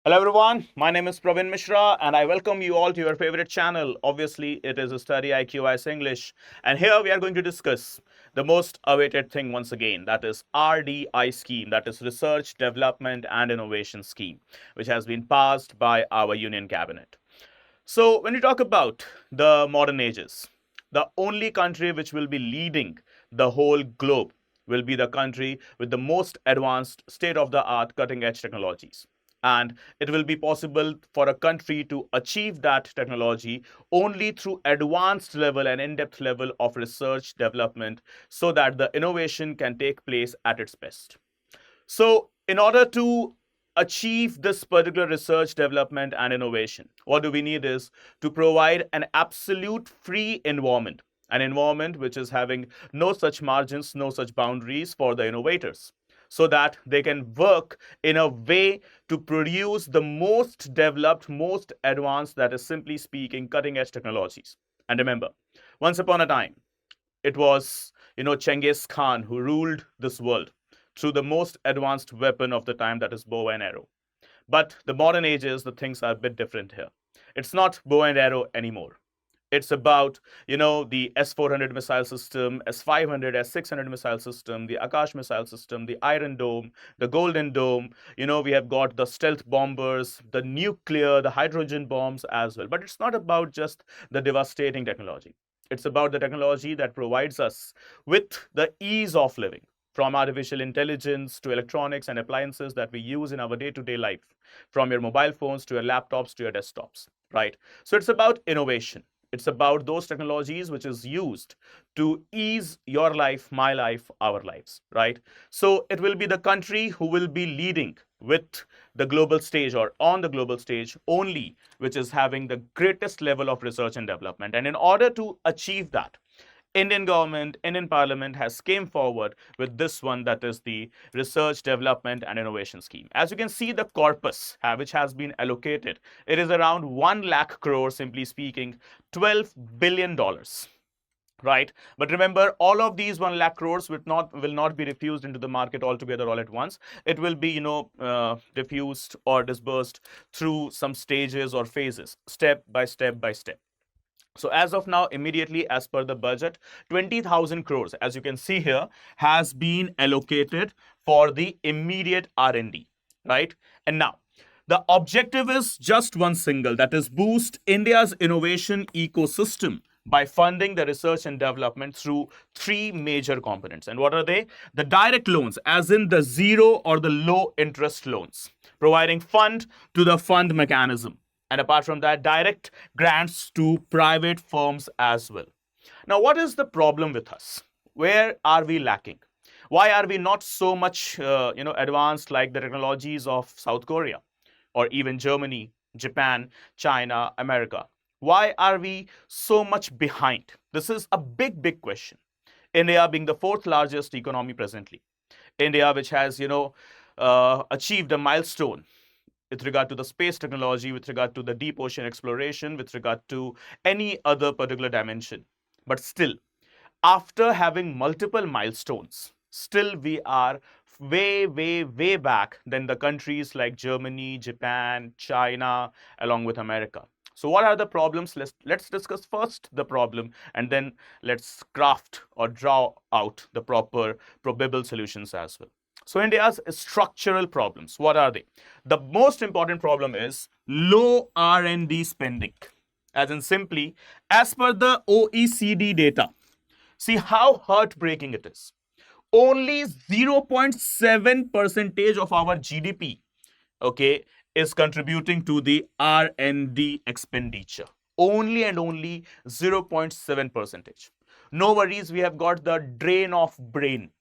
Hello everyone, my name is Praveen Mishra and I welcome you all to your favorite channel. Obviously, it is StudyIQ as English, and here we are going to discuss the most awaited thing once again, that is RDI Scheme, that is Research, Development and Innovation Scheme, which has been passed by our Union Cabinet. So when you talk about the modern ages, the only country which will be leading the whole globe will be the country with the most advanced state-of-the-art cutting-edge technologies. And it will be possible for a country to achieve that technology only through advanced level and in-depth level of research development so that the innovation can take place at its best. So in order to achieve this particular research, development, and innovation, what do we need is to provide an absolute free environment, an environment which is having no such margins, no such boundaries for the innovators, so that they can work in a way to produce the most developed, most advanced, that is simply speaking, cutting edge technologies. And remember, once upon a time, it was, Genghis Khan who ruled this world through the most advanced weapon of the time, that is bow and arrow. But the modern ages, the things are a bit different here. It's not bow and arrow anymore. It's about, the S-400 missile system, S-500, S-600 missile system, the Akash missile system, the Iron Dome, the Golden Dome. We have got the stealth bombers, the nuclear, the hydrogen bombs as well. But it's not about just the devastating technology. It's about the technology that provides us with the ease of living, from artificial intelligence to electronics and appliances that we use in our day-to-day life, from your mobile phones to your laptops to your desktops, right? So it's about innovation. It's about those technologies which is used to ease your life, my life, our lives, right? So it will be the country who will be leading with the global stage or on the global stage only, which is having the greatest level of research and development. And in order to achieve that, Indian government, Indian Parliament has came forward with this one, that is the Research, Development and Innovation Scheme. As you can see, the corpus which has been allocated, it is around 1 lakh crore, simply speaking, $12 billion. Right, but remember, all of these 1 lakh crores will not be refused into the market altogether all at once. It will be diffused or disbursed through some stages or phases, step by step by step. So as of now, immediately as per the budget, 20,000 crores, as you can see here, has been allocated for the immediate R&D, right? And now, the objective is just one single, that is boost India's innovation ecosystem by funding the research and development through three major components. And what are they? The direct loans, as in the zero or the low interest loans, providing fund to the fund mechanism. And apart from that, direct grants to private firms as well. Now, what is the problem with us? Where are we lacking? Why are we not so much, advanced like the technologies of South Korea or even Germany, Japan, China, America? Why are we so much behind? This is a big, big question. India being the fourth largest economy presently. India, which has, achieved a milestone with regard to the space technology, with regard to the deep ocean exploration, with regard to any other particular dimension. But still, after having multiple milestones, still we are way, way, way back than the countries like Germany, Japan, China, along with America. So what are the problems? Let's discuss first the problem, and then let's craft or draw out the proper probable solutions as well. So India's structural problems, what are they? The most important problem is low R&D spending. As in simply, as per the OECD data, see how heartbreaking it is. Only 0.7% of our GDP, okay, is contributing to the R&D expenditure. Only and only 0.7%. No worries, we have got the drain of brain.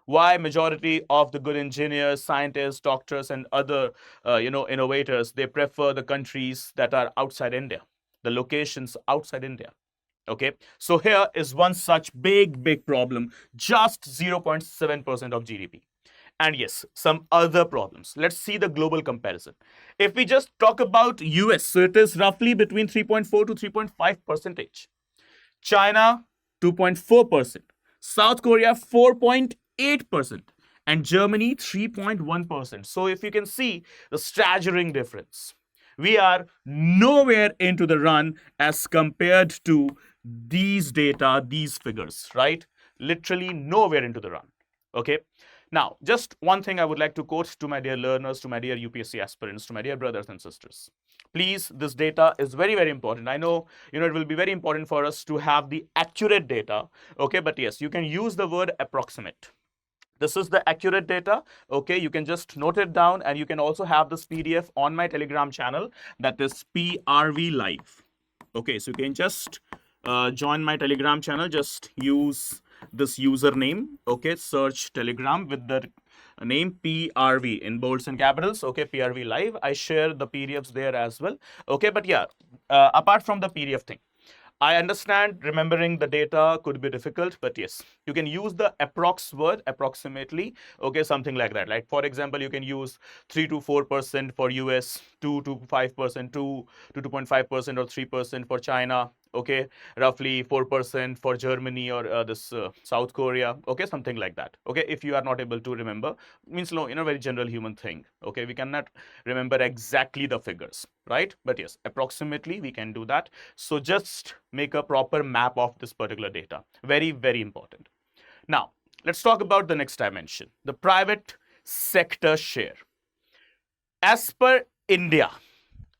Why majority of the good engineers, scientists, doctors, and other innovators, they prefer the countries that are outside India, the locations outside India. Okay, so here is one such big problem, just 0.7% of GDP. And yes, some other problems. Let's see the global comparison. If we just talk about US, so it is roughly between 3.4 to 3.5%. China, 2.4%. South Korea, 4.8%. and Germany 3.1%. So if you can see the staggering difference, we are nowhere into the run as compared to these data, these figures, right? Literally nowhere into the run. Okay. Now, just one thing I would like to quote to my dear learners, to my dear UPSC aspirants, to my dear brothers and sisters. Please, this data is very, very important. I know, it will be very important for us to have the accurate data. Okay, but yes, you can use the word approximate. This is the accurate data. Okay, you can just note it down, and you can also have this PDF on my Telegram channel, that is PRV Live. Okay, so you can just join my Telegram channel. Just use this username. Okay, search Telegram with the name PRV in bolds and capitals. Okay, PRV Live. I share the PDFs there as well. Okay, but yeah, apart from the PDF thing, I understand remembering the data could be difficult, but yes, you can use the approx word, approximately, okay, something like that. Like, for example, you can use 3 to 4% for US, 2 to 5%, 2 to 2.5% or 3% for China, okay, roughly 4% for Germany or this South Korea, okay, something like that. Okay, if you are not able to remember, means very general human thing. Okay, we cannot remember exactly the figures, right? But yes, approximately we can do that. So just make a proper map of this particular data. Very, very important. Now, let's talk about the next dimension, the private sector share. As per India,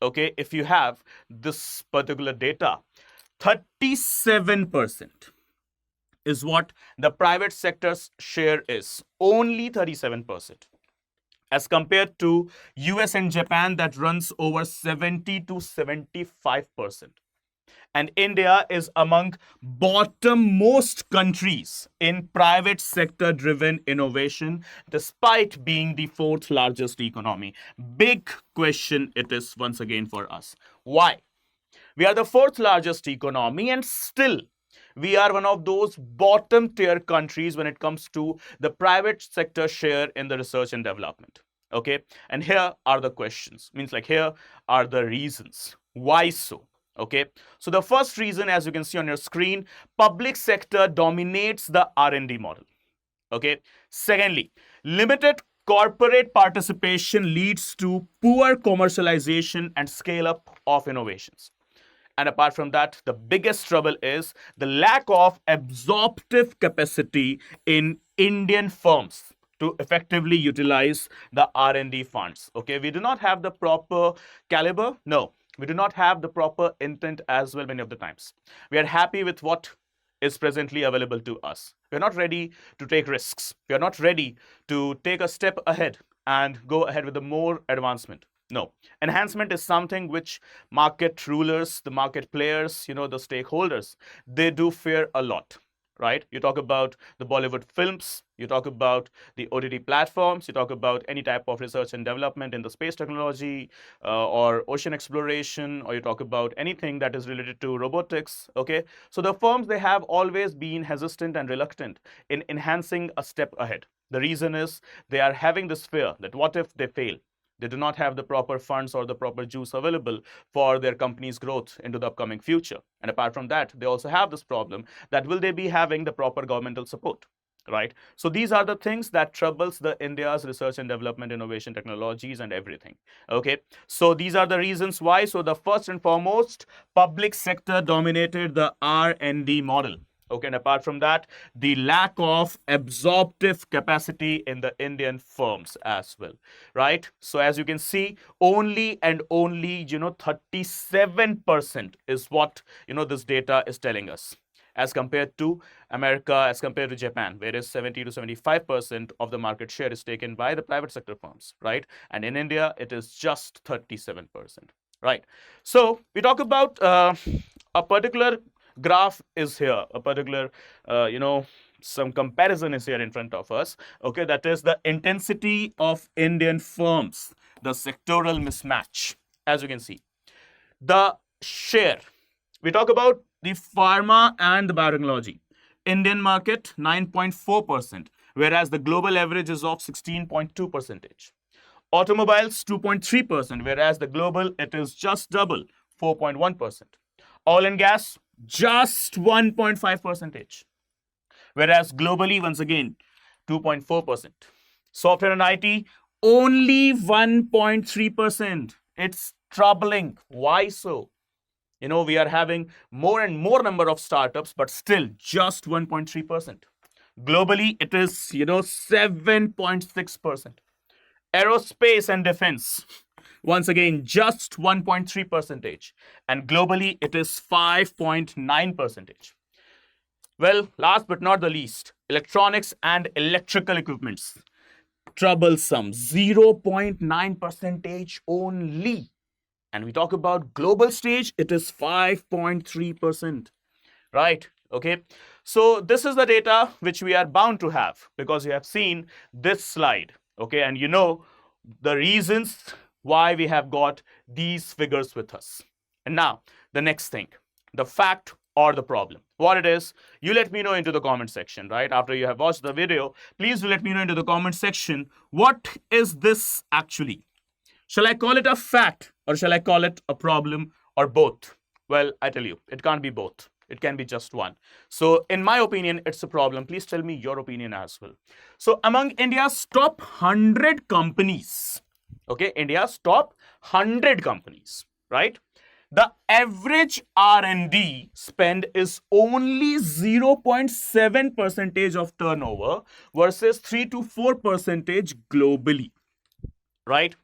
okay, if you have this particular data, 37% is what the private sector's share is. Only 37%. As compared to US and Japan, that runs over 70 to 75%. And India is among bottom-most countries in private sector driven innovation, despite being the fourth largest economy. Big question it is once again for us. Why? We are the fourth largest economy, and still we are one of those bottom tier countries when it comes to the private sector share in the research and development. Okay, and here are the questions, means like here are the reasons. Why so? Okay, so the first reason, as you can see on your screen, public sector dominates the R&D model. Okay, secondly, limited corporate participation leads to poor commercialization and scale up of innovations. And apart from that, the biggest trouble is the lack of absorptive capacity in Indian firms to effectively utilize the R&D funds. Okay, we do not have the proper caliber. No, we do not have the proper intent as well many of the times. We are happy with what is presently available to us. We are not ready to take risks. We are not ready to take a step ahead and go ahead with the more advancement. No, enhancement is something which market rulers, the market players, the stakeholders, they do fear a lot, right? You talk about the Bollywood films, you talk about the OTT platforms, you talk about any type of research and development in the space technology or ocean exploration, or you talk about anything that is related to robotics, okay? So the firms, they have always been hesitant and reluctant in enhancing a step ahead. The reason is they are having this fear that what if they fail? They do not have the proper funds or the proper juice available for their company's growth into the upcoming future. And apart from that, they also have this problem that will they be having the proper governmental support, right? So these are the things that troubles the India's research and development, innovation, technologies, and everything. Okay, so these are the reasons why. So the first and foremost, public sector dominated the R&D model. Okay, and apart from that, the lack of absorptive capacity in the Indian firms as well, right? So as you can see, only and only 37% is what this data is telling us, as compared to America, as compared to Japan, whereas 70 to 75% of the market share is taken by the private sector firms, right? And in India, it is just 37%, right? So we talk about a particular graph is here, a particular some comparison is here in front of us. Okay, that is the intensity of Indian firms, the sectoral mismatch. As you can see, the share, we talk about the pharma and the biotechnology. Indian market 9.4%, whereas the global average is of 16.2%. Automobiles 2.3%, whereas the global it is just double, 4.1%. Oil and gas just 1.5%, whereas globally, once again, 2.4%. Software and IT, only 1.3%. It's troubling. Why so? We are having more and more number of startups, but still just 1.3%. Globally, it is, 7.6%. Aerospace and defense, once again, just 1.3 percentage. And globally, it is 5.9 percentage. Well, last but not the least, electronics and electrical equipments. Troublesome, 0.9 percentage only. And we talk about global stage, it is 5.3%. Right? Okay. So this is the data which we are bound to have because you have seen this slide. Okay. And you know the reasons why we have got these figures with us. And now the next thing, the fact or the problem. What it is, you let me know into the comment section, right? After you have watched the video, please do let me know into the comment section, what is this actually? Shall I call it a fact or shall I call it a problem or both? Well, I tell you, it can't be both. It can be just one. So in my opinion, it's a problem. Please tell me your opinion as well. So among India's top 100 companies, okay, India's top 100 companies, right? The average R&D spend is only 0.7 percentage of turnover versus 3 to 4 percentage globally, right?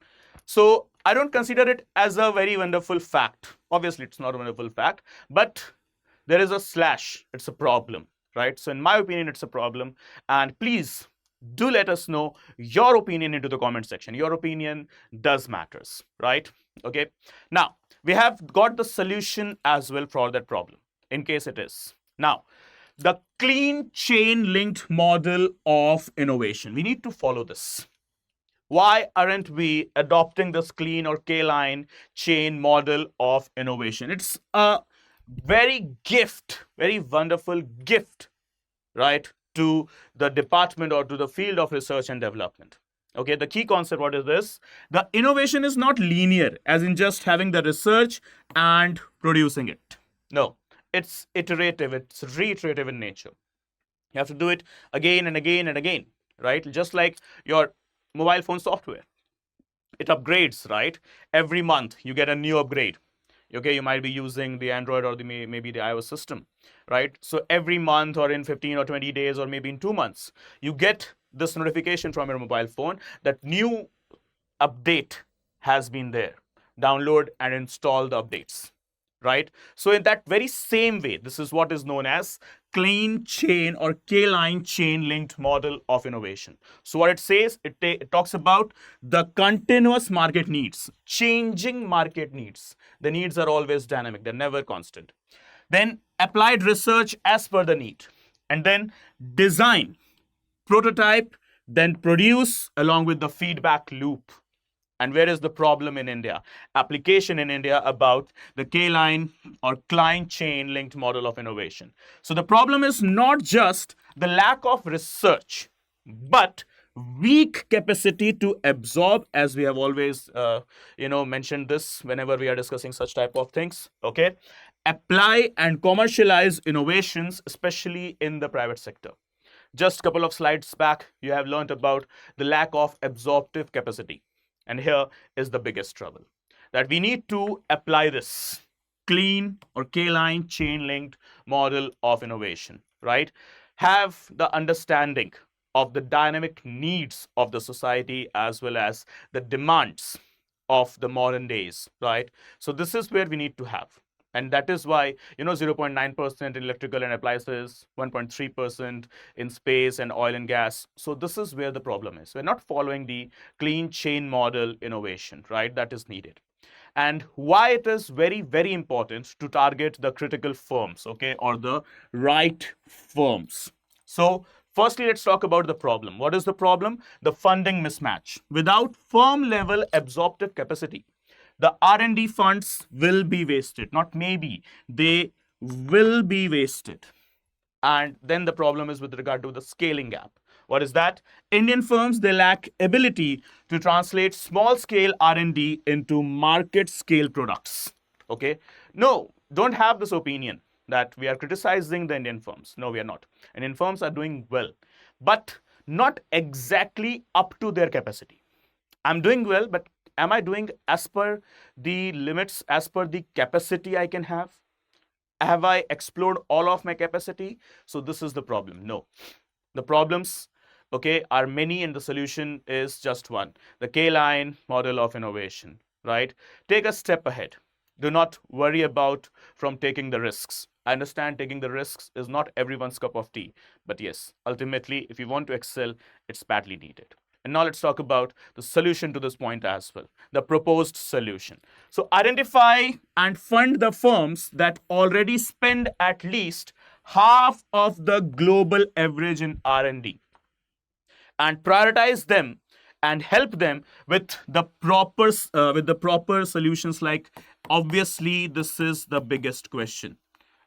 So I don't consider it as a very wonderful fact. Obviously, it's not a wonderful fact, but there is a slash. It's a problem, right? So in my opinion, it's a problem. And please do let us know your opinion into the comment section. Your opinion does matters, right? Okay. Now, we have got the solution as well for that problem, in case it is. Now, the clean chain linked model of innovation. We need to follow this. Why aren't we adopting this clean or K-line chain model of innovation? It's a very wonderful gift, right, to the department or to the field of research and development. Okay, the key concept, what is this? The innovation is not linear, as in just having the research and producing it. No, it's iterative, it's reiterative in nature. You have to do it again and again and again, right? Just like your mobile phone software. It upgrades, right? Every month you get a new upgrade. Okay, you might be using the Android or maybe the iOS system, right? So every month or in 15 or 20 days or maybe in 2 months, you get this notification from your mobile phone that new update has been there. Download and install the updates, right? So in that very same way, this is what is known as clean chain or K-line chain linked model of innovation. So what it says, it talks about the continuous market needs, changing market needs. The needs are always dynamic, they're never constant. Then applied research as per the need. And then design, prototype, then produce along with the feedback loop. And where is the problem in India? Application in India about the K-line or Kline chain linked model of innovation. So the problem is not just the lack of research, but weak capacity to absorb, as we have always mentioned this whenever we are discussing such type of things. Okay, apply and commercialize innovations, especially in the private sector. Just a couple of slides back, you have learned about the lack of absorptive capacity. And here is the biggest trouble, that we need to apply this clean or K-line chain linked model of innovation, right? Have the understanding of the dynamic needs of the society as well as the demands of the modern days, right? So this is where we need to have. And that is why, 0.9% in electrical and appliances, 1.3% in space and oil and gas. So this is where the problem is. We're not following the clean chain model innovation, right? That is needed. And why it is very, very important to target the critical firms, okay, or the right firms. So firstly, let's talk about the problem. What is the problem? The funding mismatch. Without firm level absorptive capacity, the R&D funds will be wasted. Not maybe, they will be wasted. And then the problem is with regard to the scaling gap. What is that? Indian firms, they lack ability to translate small scale R&D into market scale products. Okay? No, don't have this opinion that we are criticizing the Indian firms. No, we are not. Indian firms are doing well. But not exactly up to their capacity. I'm doing well, but am I doing as per the limits, as per the capacity I can have? Have I explored all of my capacity? So this is the problem. No. The problems, okay, are many, and the solution is just one. The Kline model of innovation, right? Take a step ahead. Do not worry about from taking the risks. I understand taking the risks is not everyone's cup of tea, but yes, ultimately, if you want to excel, it's badly needed. And now let's talk about the solution to this point as well, the proposed solution. So identify and fund the firms that already spend at least half of the global average in R&D, and prioritize them and help them with the proper solutions. Like, obviously this is the biggest question,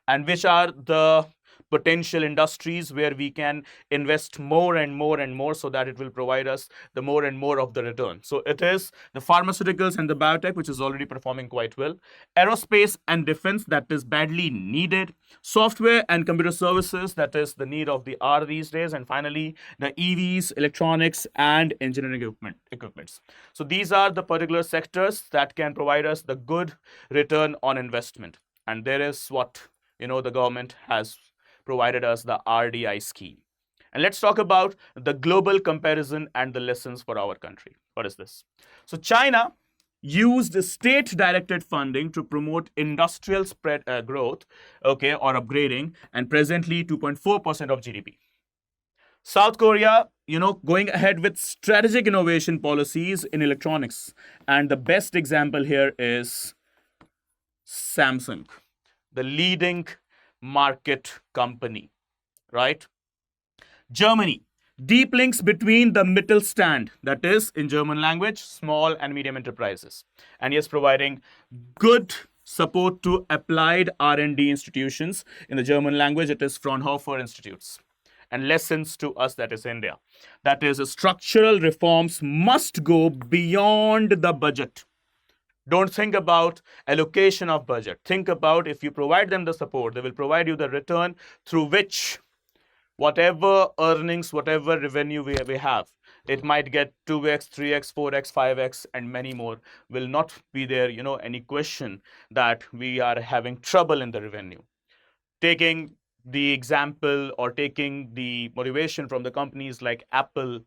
and which are the potential industries where we can invest more and more and more, so that it will provide us the more and more of the return. So it is the pharmaceuticals and the biotech, which is already performing quite well, aerospace and defense, that is badly needed, software and computer services, that is the need of the hour these days, and finally the EVs, electronics and engineering equipments. So these are the particular sectors that can provide us the good return on investment. And there is what, the government has provided us, the RDI scheme. And let's talk about the global comparison and the lessons for our country. What is this? So China used state-directed funding to promote industrial spread growth, okay, or upgrading, and presently 2.4% of GDP. South Korea, going ahead with strategic innovation policies in electronics. And the best example here is Samsung, the leading market company, right? Germany, deep links between the Mittelstand, that is, in German language, small and medium enterprises, and yes, providing good support to applied R&D institutions. In the German language, it is Fraunhofer Institutes. And lessons to us, that is India. That is, structural reforms must go beyond the budget. Don't think about allocation of budget. Think about, if you provide them the support, they will provide you the return through which whatever earnings, whatever revenue we have, it might get 2x, 3x, 4x, 5x, and many more. Will not be there, any question that we are having trouble in the revenue. Taking the example or taking the motivation from the companies like Apple,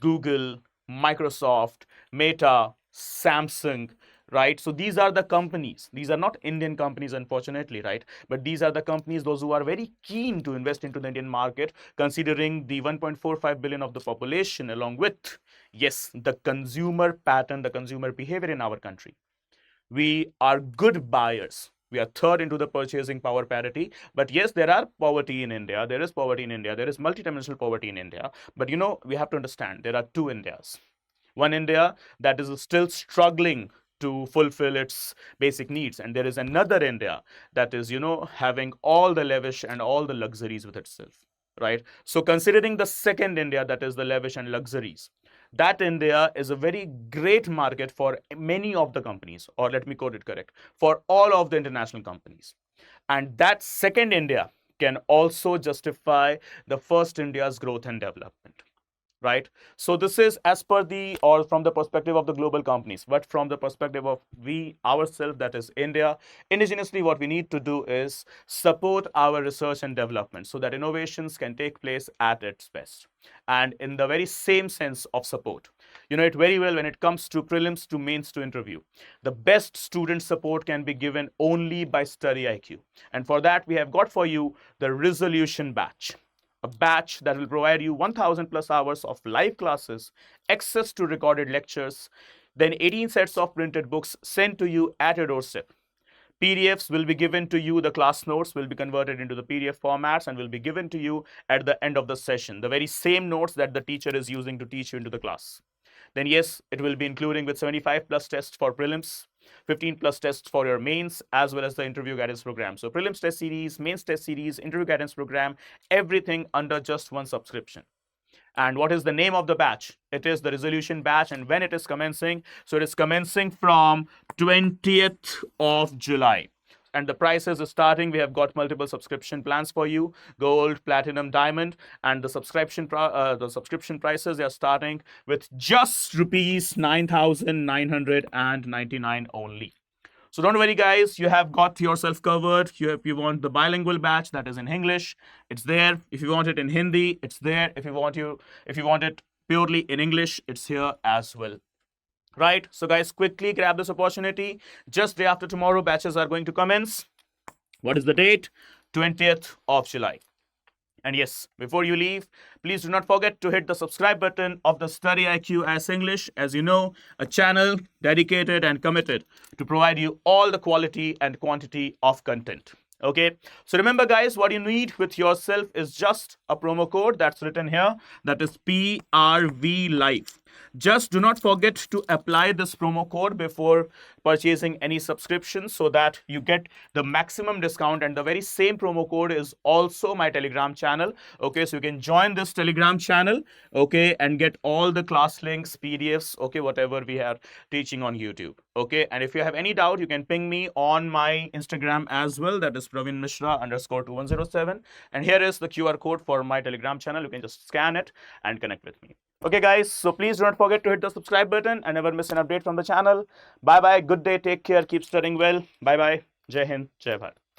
Google, Microsoft, Meta, Samsung, right? So these are the companies. These are not Indian companies, unfortunately, right? But these are the companies, those who are very keen to invest into the Indian market, considering the 1.45 billion of the population, along with, yes, the consumer pattern, the consumer behavior in our country. We are good buyers. We are third into the purchasing power parity. But yes, there are poverty in India. There is poverty in India. There is multidimensional poverty in India. But we have to understand there are two Indias. One India that is still struggling to fulfill its basic needs, and there is another India that is, having all the lavish and all the luxuries with itself, right? So considering the second India, that is the lavish and luxuries, that India is a very great market for many of the companies, or let me quote it correct, for all of the international companies. And that second India can also justify the first India's growth and development, right? So this is as per the, or from the perspective of the global companies, but from the perspective of we ourselves, that is India, indigenously, what we need to do is support our research and development so that innovations can take place at its best. And in the very same sense of support, it very well when it comes to prelims to mains to interview, the best student support can be given only by StudyIQ. And for that, we have got for you the resolution batch, a batch that will provide you 1,000 plus hours of live classes, access to recorded lectures, then 18 sets of printed books sent to you at your doorstep. PDFs will be given to you, the class notes will be converted into the PDF formats and will be given to you at the end of the session, the very same notes that the teacher is using to teach you into the class. Then yes, it will be including with 75 plus tests for prelims, 15 plus tests for your mains, as well as the interview guidance program. So prelims test series, mains test series, interview guidance program, everything under just one subscription. And what is the name of the batch? It is the resolution batch. And when it is commencing? So it is commencing from 20th of July. and the prices is starting. We have got multiple subscription plans for you: gold, platinum, diamond, and the subscription prices, they are starting with just rupees 9,999 only. So don't worry, guys. You have got yourself covered. If you want the bilingual batch, that is in English, it's there. If you want it in Hindi, it's there. If you want it purely in English, it's here as well. Right? So guys, quickly grab this opportunity. Just day after tomorrow, batches are going to commence. What is the date? 20th of July. And yes, before you leave, please do not forget to hit the subscribe button of the StudyIQ as English. As you know, a channel dedicated and committed to provide you all the quality and quantity of content. Okay, so remember, guys, what you need with yourself is just a promo code that's written here, that is PRV Life. Just do not forget to apply this promo code before purchasing any subscription, so that you get the maximum discount. And the very same promo code is also my Telegram channel. Okay, so you can join this Telegram channel, okay, and get all the class links, PDFs, okay, whatever we are teaching on YouTube. Okay, and if you have any doubt, you can ping me on my Instagram as well, that is Praveen Mishra _2107, and here is the QR code for my Telegram channel. You can just scan it and connect with me. Okay, guys, so please do not forget to hit the subscribe button and never miss an update from the channel. Bye bye, good day, take care, keep studying well. Bye bye, Jai Hind, Jai Bharat.